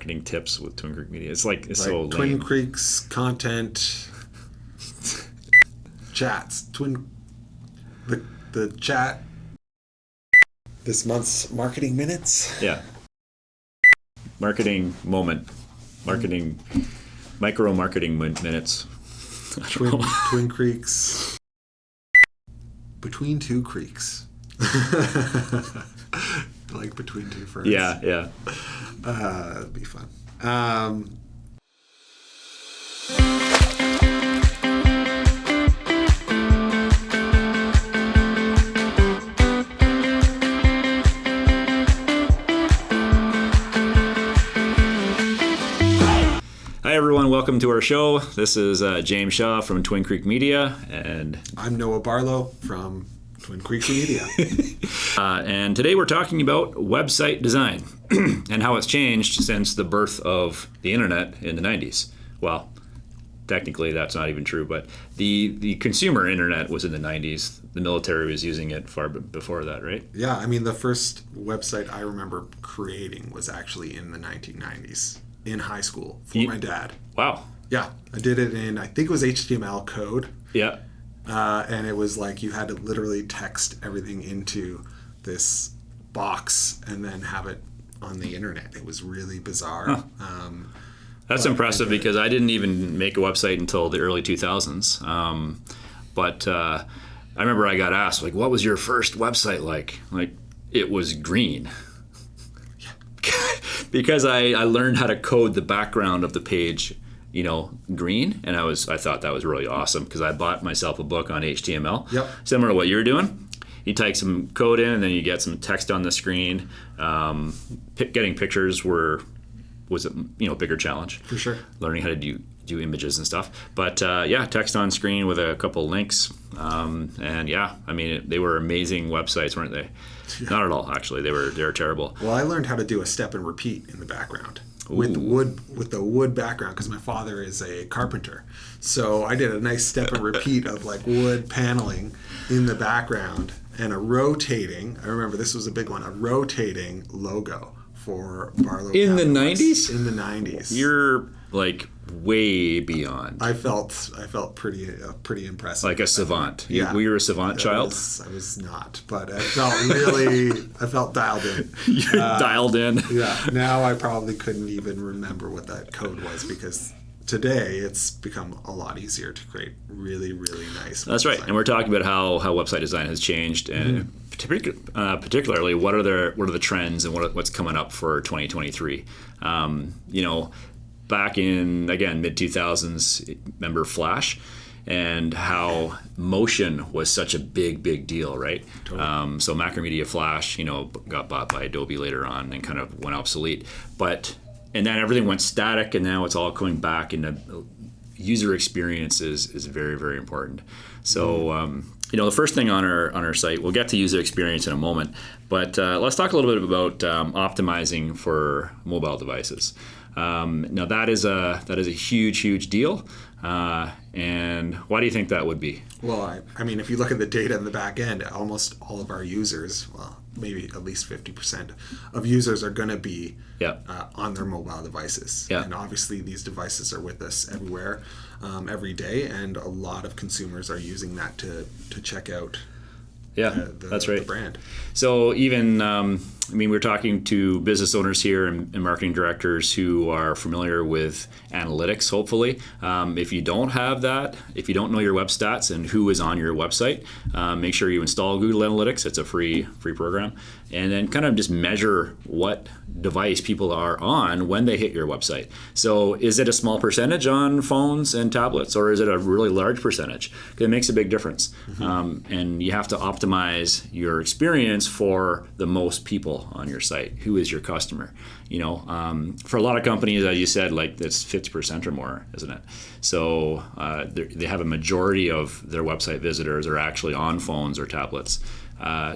marketing tips with Twin Creek Media. It's like so lame. Twin Creek's content chats. The chat. This month's marketing minutes. Yeah. Marketing moment. Marketing. Micro marketing minutes. Twin Creeks. Between two creeks. Like between two ferns. Yeah. That'd be fun. Hi everyone, welcome to our show. This is James Shaw from Twin Creek Media, and I'm Noah Barlow from Twin Creek Media. And today we're talking about website design and how it's changed since the birth of the internet in the 90s. Well, technically that's not even true, but the consumer internet was in the 90s. The military was using it far before that, right? Yeah, I mean the first website I remember creating was actually in the 1990s. In high school for my dad. Wow. Yeah, I did it in, I think it was HTML code. Yeah. And it was like you had to literally text everything into this box and then have it on the internet. It was really bizarre. Huh. That's impressive because I didn't even make a website until the early 2000s. But I remember I got asked, like, what was your first website like? Like, it was green. Because I learned how to code the background of the page, green, and I thought that was really awesome because I bought myself a book on HTML, similar to what you were doing. You type some code in, and then you get some text on the screen. Getting pictures was a bigger challenge for sure. Learning how to do images and stuff, but text on screen with a couple links, they were amazing websites, weren't they? Yeah. Not at all, actually. They were terrible. Well, I learned how to do a step and repeat in the background with the wood background because my father is a carpenter. So I did a nice step and repeat of like wood paneling in the background and I remember this was a big one, a rotating logo for Barlow. In the 90s? In the 90s. You're like way beyond. I felt pretty impressive. Like a savant. Yeah. Were you a savant child? I was not, but I felt dialed in. You're dialed in. Yeah. Now I probably couldn't even remember what that code was because today it's become a lot easier to create really, really nice. That's right. And we're talking about how website design has changed and particularly what are the trends and what's coming up for 2023. Back in, again, mid-2000s, remember Flash and how motion was such a big deal, right? Totally. So Macromedia Flash, got bought by Adobe later on and kind of went obsolete. And then everything went static, and now it's all coming back, and the user experience is very, very important. So, the first thing on our site, we'll get to user experience in a moment, but let's talk a little bit about optimizing for mobile devices. Now that is a huge deal, and why do you think that would be? Well, I mean, if you look at the data in the back end, almost all of our users, well, maybe at least 50% of users are going to be on their mobile devices. Yeah. And obviously these devices are with us everywhere, every day, and a lot of consumers are using that to check out. That's right. The brand. So even, we're talking to business owners here and marketing directors who are familiar with analytics, hopefully. If you don't have that, if you don't know your web stats and who is on your website, make sure you install Google Analytics. It's a free program. And then kind of just measure what device people are on when they hit your website. So is it a small percentage on phones and tablets, or is it a really large percentage? It makes a big difference. Mm-hmm. And you have to optimize your experience for the most people on your site. Who is your customer? For a lot of companies, as you said, like that's 50% or more, isn't it? So they have a majority of their website visitors are actually on phones or tablets.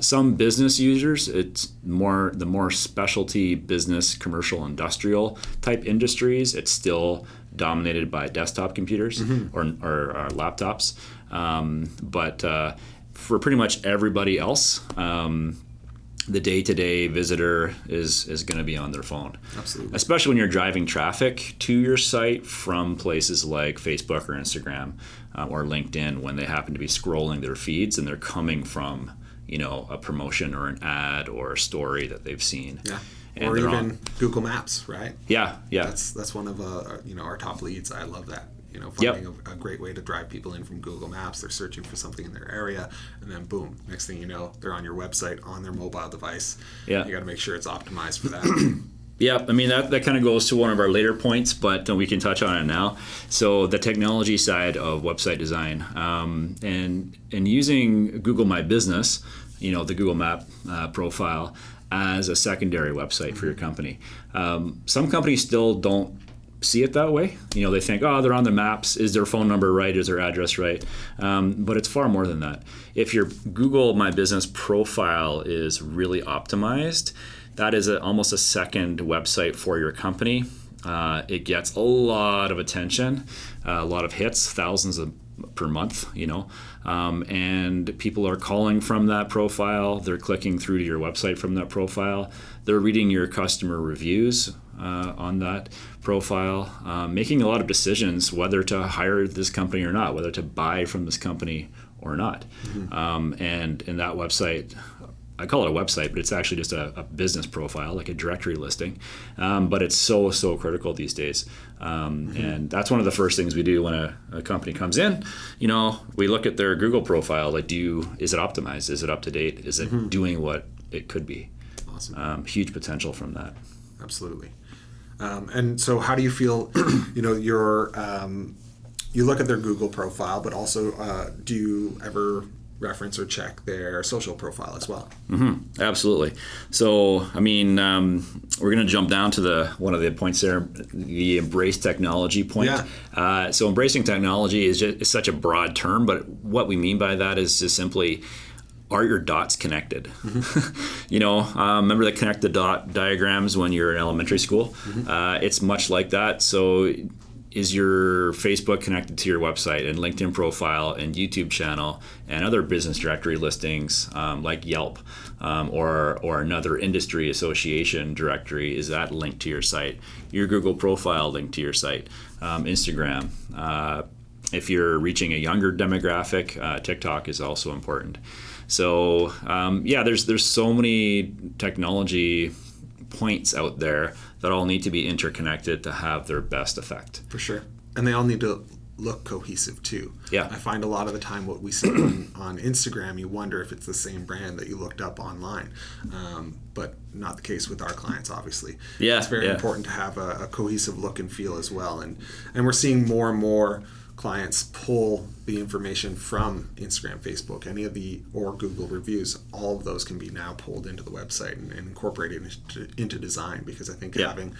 Some business users, it's the more specialty business, commercial, industrial type industries, it's still dominated by desktop computers or laptops. But for pretty much everybody else, the day-to-day visitor is going to be on their phone. Absolutely. Especially when you're driving traffic to your site from places like Facebook or Instagram or LinkedIn, when they happen to be scrolling their feeds and they're coming from, a promotion or an ad or a story that they've seen. Yeah. And or even Google Maps, right? Yeah. That's one of our top leads. I love that. Finding a great way to drive people in from Google Maps. They're searching for something in their area, and then boom, next thing you know, they're on your website on their mobile device. Yeah. You got to make sure it's optimized for that. Yeah, I mean, that kind of goes to one of our later points, but we can touch on it now. So the technology side of website design, and using Google My Business, the Google Map profile as a secondary website for your company. Some companies still don't see it that way. They think, they're on the maps. Is their phone number right? Is their address right? But it's far more than that. If your Google My Business profile is really optimized, that is almost a second website for your company. It gets a lot of attention, a lot of hits, thousands per month, and people are calling from that profile. They're clicking through to your website from that profile. They're reading your customer reviews on that profile, making a lot of decisions whether to hire this company or not, whether to buy from this company or not. And in that website, I call it a website, but it's actually just a business profile, like a directory listing. But it's so critical these days. And that's one of the first things we do when a company comes in. We look at their Google profile. Like, is it optimized? Is it up to date? Is it doing what it could be? Awesome. Huge potential from that. Absolutely. And so how do you feel, you look at their Google profile, but also do you ever reference or check their social profile as well? Mm-hmm. Absolutely. So, we're going to jump down to one of the points there, the embrace technology point. Yeah. So embracing technology is such a broad term, but what we mean by that is just simply, are your dots connected? Mm-hmm. Remember the connect the dot diagrams when you're in elementary school? Mm-hmm. It's much like that. So is your Facebook connected to your website and LinkedIn profile and YouTube channel and other business directory listings like Yelp or another industry association directory? Is that linked to your site? Your Google profile linked to your site? Instagram. If you're reaching a younger demographic, TikTok is also important. So there's so many technology points out there that all need to be interconnected to have their best effect. For sure. And they all need to look cohesive too. Yeah. I find a lot of the time what we see on Instagram, you wonder if it's the same brand that you looked up online. But not the case with our clients, obviously. Yeah. It's very important to have a cohesive look and feel as well. And we're seeing more and more clients pull the information from Instagram, Facebook, or Google reviews. All of those can be now pulled into the website and incorporated into design, because I think having,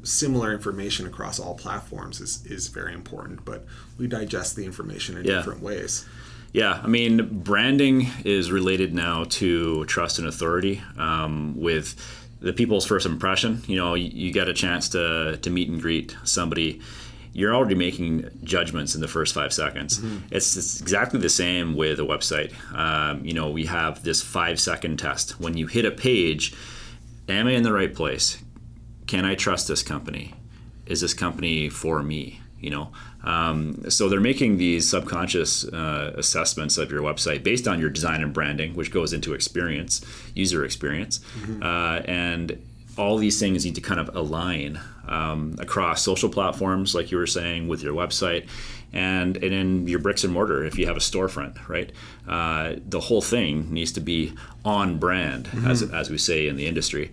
similar information across all platforms is very important, but we digest the information in different ways. Yeah, branding is related now to trust and authority with the people's first impression. You get a chance to meet and greet somebody. You're already making judgments in the first 5 seconds. Mm-hmm. It's exactly the same with a website. We have this 5-second test. When you hit a page, am I in the right place? Can I trust this company? Is this company for me? So they're making these subconscious assessments of your website based on your design and branding, which goes into user experience. Mm-hmm. And all these things need to kind of align across social platforms, like you were saying, with your website, and in your bricks and mortar, if you have a storefront, right? The whole thing needs to be on brand, mm-hmm. as we say in the industry.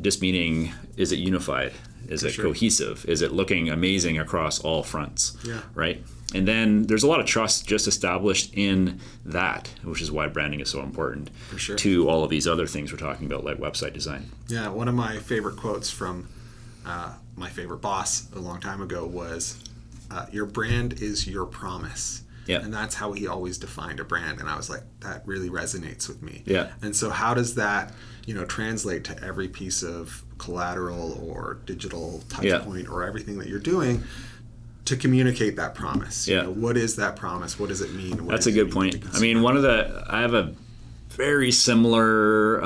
Just meaning, is it unified? Is it cohesive? Is it looking amazing across all fronts? Yeah. Right? And then there's a lot of trust just established in that, which is why branding is so important to all of these other things we're talking about, like website design. Yeah, one of my favorite quotes from my favorite boss a long time ago was, your brand is your promise. Yeah. And that's how he always defined a brand. And I was like, that really resonates with me. Yeah. And so how does that, translate to every piece of collateral or digital touch point or everything that you're doing to communicate that promise? Yeah. What is that promise? What does it mean? That's a good point. I have a very similar,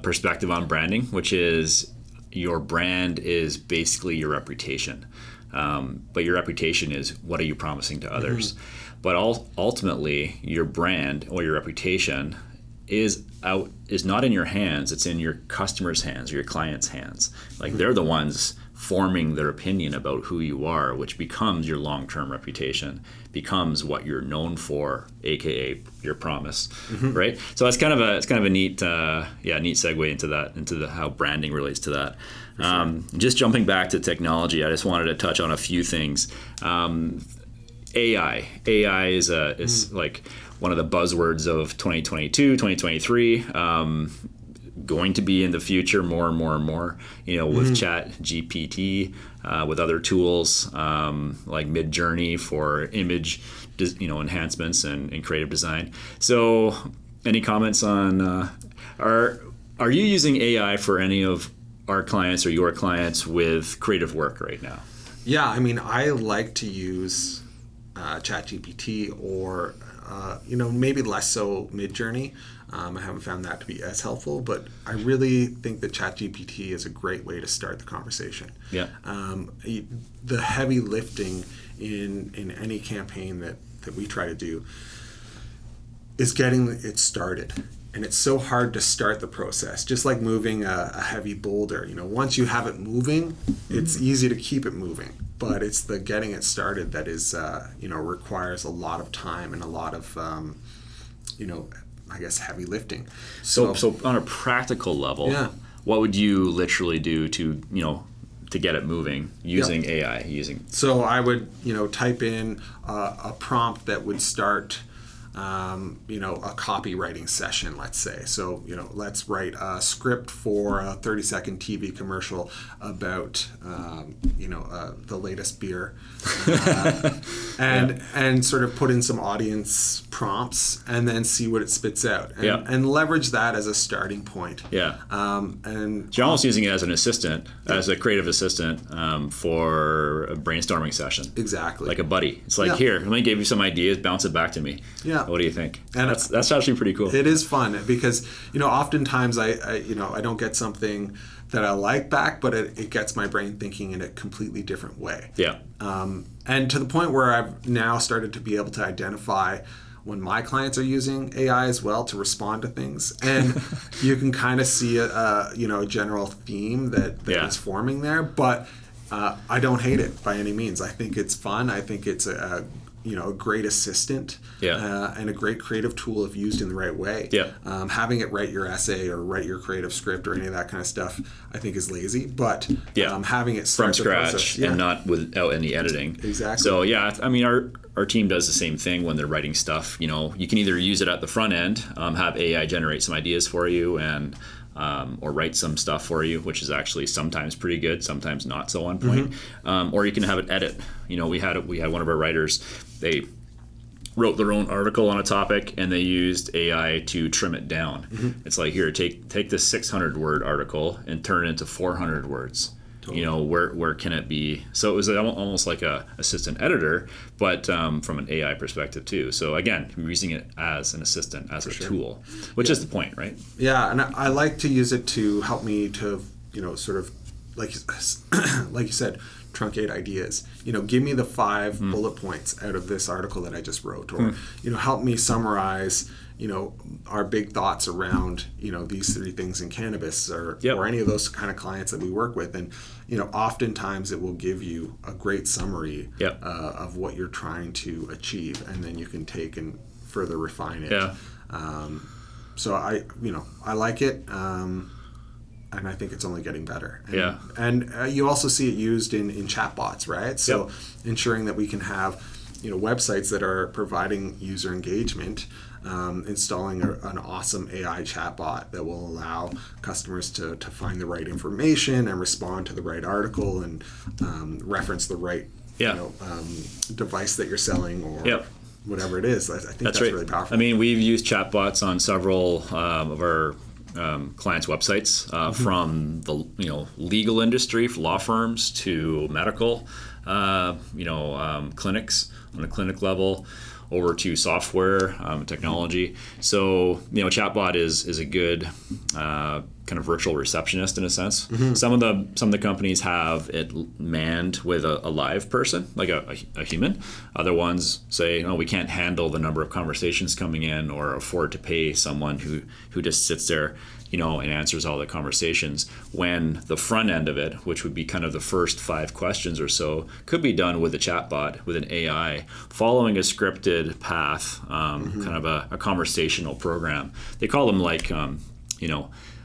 perspective on branding, which is your brand is basically your reputation. But your reputation is, what are you promising to others? But ultimately, your brand or your reputation is not in your hands. It's in your customers' hands or your clients' hands. Like they're the ones forming their opinion about who you are, which becomes your long-term reputation, becomes what you're known for, aka your promise, right? So it's kind of a neat neat segue into how branding relates to that. Sure. Just jumping back to technology, I just wanted to touch on a few things. AI is like one of the buzzwords of 2022, 2023. Going to be in the future more and more and more, with ChatGPT, with other tools like Midjourney for image, enhancements and creative design. So, any comments on are you using AI for any of our clients or your clients with creative work right now? Yeah, I mean, I like to use ChatGPT or maybe less so Midjourney. I haven't found that to be as helpful, but I really think that ChatGPT is a great way to start the conversation. Yeah. The heavy lifting in any campaign that we try to do is getting it started. And it's so hard to start the process, just like moving a heavy boulder. Once you have it moving, it's easy to keep it moving. But it's the getting it started that is, requires a lot of time and a lot of, I guess, heavy lifting. So on a practical level, what would you literally do to get it moving using AI? So I would, type in a prompt that would start a copywriting session, let's say. So, let's write a script for a 30-second TV commercial about, the latest beer, and sort of put in some audience prompts and then see what it spits out and leverage that as a starting point. Yeah. And so you're almost using it as an assistant, as a creative assistant for a brainstorming session. Exactly. Like a buddy. It's like, here, let me give you some ideas, bounce it back to me. Yeah. What do you think? And that's actually pretty cool. It is fun because, oftentimes I don't get something that I like back, but it gets my brain thinking in a completely different way. Yeah. And to the point where I've now started to be able to identify when my clients are using AI as well to respond to things. And you can kind of see a general theme that is forming there, but I don't hate it by any means. I think it's fun. I think it's a great assistant and a great creative tool if used in the right way. Yeah. Having it write your essay or write your creative script or any of that kind of stuff, I think is lazy. But having it start from scratch and not without any editing. Exactly. So I mean, our team does the same thing when they're writing stuff. You can either use it at the front end, have AI generate some ideas for you and or write some stuff for you, which is actually sometimes pretty good, sometimes not so on point. Or you can have it edit. We had one of our writers, they wrote their own article on a topic and they used AI to trim it down. It's like, here, take this 600 word article and turn it into 400 words. Totally. Where can it be? So it was almost like a assistant editor, but from an AI perspective too. So again, you're using it as an assistant, as a tool, which is the point, right? Yeah, and I like to use it to help me to, sort of, like you said, truncate ideas. Give me the 5 bullet points out of this article that I just wrote, or help me summarize our big thoughts around these 3 things in cannabis, or any of those kind of clients that we work with. And oftentimes it will give you a great summary of what you're trying to achieve, and then you can take and further refine it. So I like it. And I think it's only getting better. And you also see it used in chatbots, right? So ensuring that we can have, websites that are providing user engagement, installing an awesome AI chatbot that will allow customers to find the right information and respond to the right article and reference the right device that you're selling or whatever it is. I think that's really powerful. I mean, we've used chatbots on several of our clients' websites, from the legal industry, law firms, to medical, clinics on a clinic level, over to software technology. So, chatbot is a good kind of virtual receptionist in a sense. Mm-hmm. Some of the companies have it manned with a live person, like a human. Other ones say, we can't handle the number of conversations coming in or afford to pay someone who just sits there, and answers all the conversations, when the front end of it, which would be kind of the first 5 questions or so, could be done with a chatbot, with an AI, following a scripted path, kind of a conversational program. They call them like,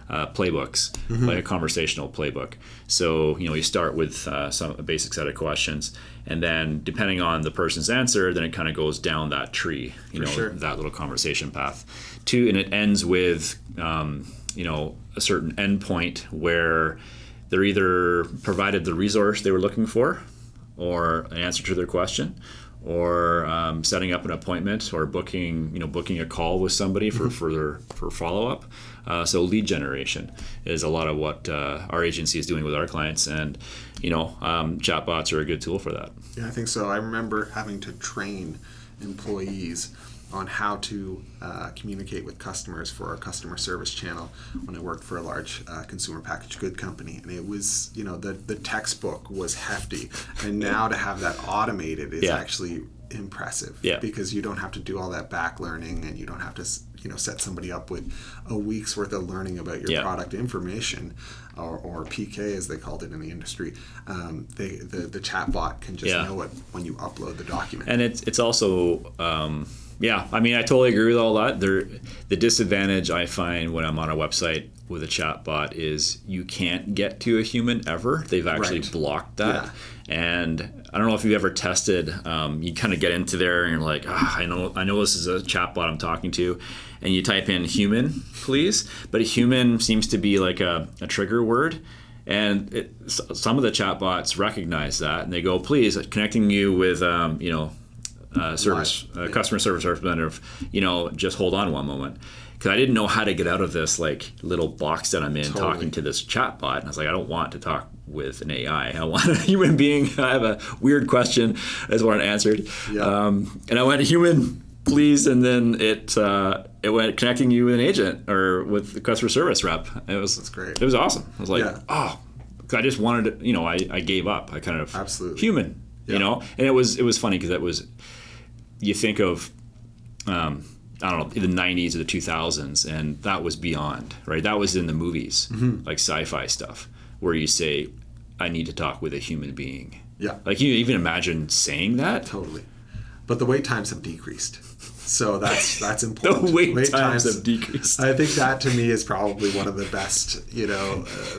playbooks, like a conversational playbook. So, you start with a basic set of questions, and then depending on the person's answer, then it kind of goes down that tree, that little conversation path. And it ends with, a certain endpoint where they're either provided the resource they were looking for, or an answer to their question, or setting up an appointment, or booking a call with somebody for follow-up. So lead generation is a lot of what our agency is doing with our clients, and chatbots are a good tool for that. Yeah, I think so. I remember having to train employees on how to communicate with customers for our customer service channel when I worked for a large consumer packaged good company. And it was, the textbook was hefty. And now to have that automated is actually impressive, because you don't have to do all that back learning, and you don't have to, set somebody up with a week's worth of learning about your product information, or PK as they called it in the industry. The chatbot can just know it when you upload the document. And it's also I totally agree with all that. The disadvantage I find when I'm on a website with a chatbot is you can't get to a human ever. They've actually blocked that. Yeah. And I don't know if you've ever tested, you kind of get into there and you're like, I know this is a chatbot I'm talking to, and you type in human, please, but a human seems to be like a trigger word. And some of the chatbots recognize that, and they go, please, connecting you with, customer service representative, just hold on one moment. Because I didn't know how to get out of this like little box that I'm in talking to this chatbot. And I was like, I don't want to talk with an AI. I want a human being. I have a weird question. I just want it answered. Yeah. And I went, human, please. And then it went connecting you with an agent or with the customer service rep. That's great. It was awesome. I was like, I just wanted to, I gave up. I kind of, absolutely, human, and it was funny because you think of, I don't know, in the 90s or the 2000s, and that was beyond, right? That was in the movies, like sci-fi stuff, where you say, I need to talk with a human being. Yeah. Like, you even imagine saying that? Totally. But the wait times have decreased. So that's important. The wait times have decreased. I think that, to me, is probably one of the best,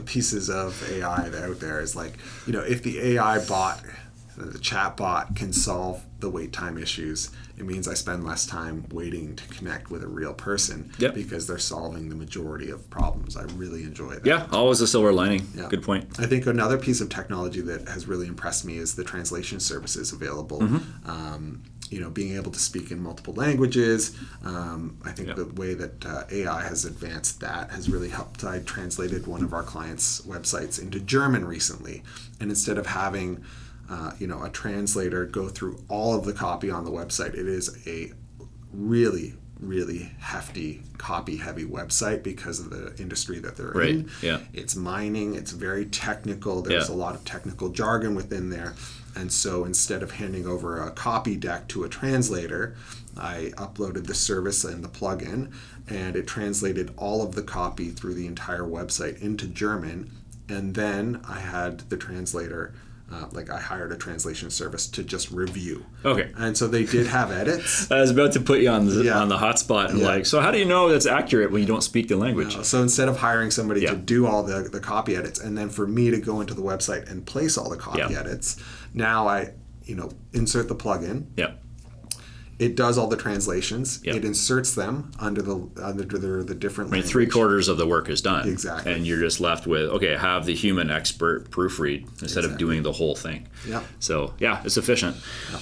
pieces of AI out there, is like, if the AI bot, the chat bot, can solve the wait time issues, it means I spend less time waiting to connect with a real person, because they're solving the majority of problems. I really enjoy that. Yeah, always a silver lining. Yeah. Good point. I think another piece of technology that has really impressed me is the translation services available. Being able to speak in multiple languages. I think the way that AI has advanced that has really helped. I translated one of our clients' websites into German recently, and instead of having a translator go through all of the copy on the website, it is a really, really hefty, copy-heavy website because of the industry that they're in. Yeah. It's mining. It's very technical. There's a lot of technical jargon within there. And so instead of handing over a copy deck to a translator, I uploaded the service and the plugin, and it translated all of the copy through the entire website into German. And then I had the translator, I hired a translation service to just review. Okay. And so they did have edits. I was about to put you on the hot spot and so how do you know that's accurate when you don't speak the language? No. So instead of hiring somebody to do all the copy edits, and then for me to go into the website and place all the copy edits, now I insert the plugin. Yeah. It does all the translations. Yep. It inserts them under the different language. 3/4 of the work is done. Exactly. And you're just left with, have the human expert proofread instead of doing the whole thing. Yeah. So, it's efficient. Yep.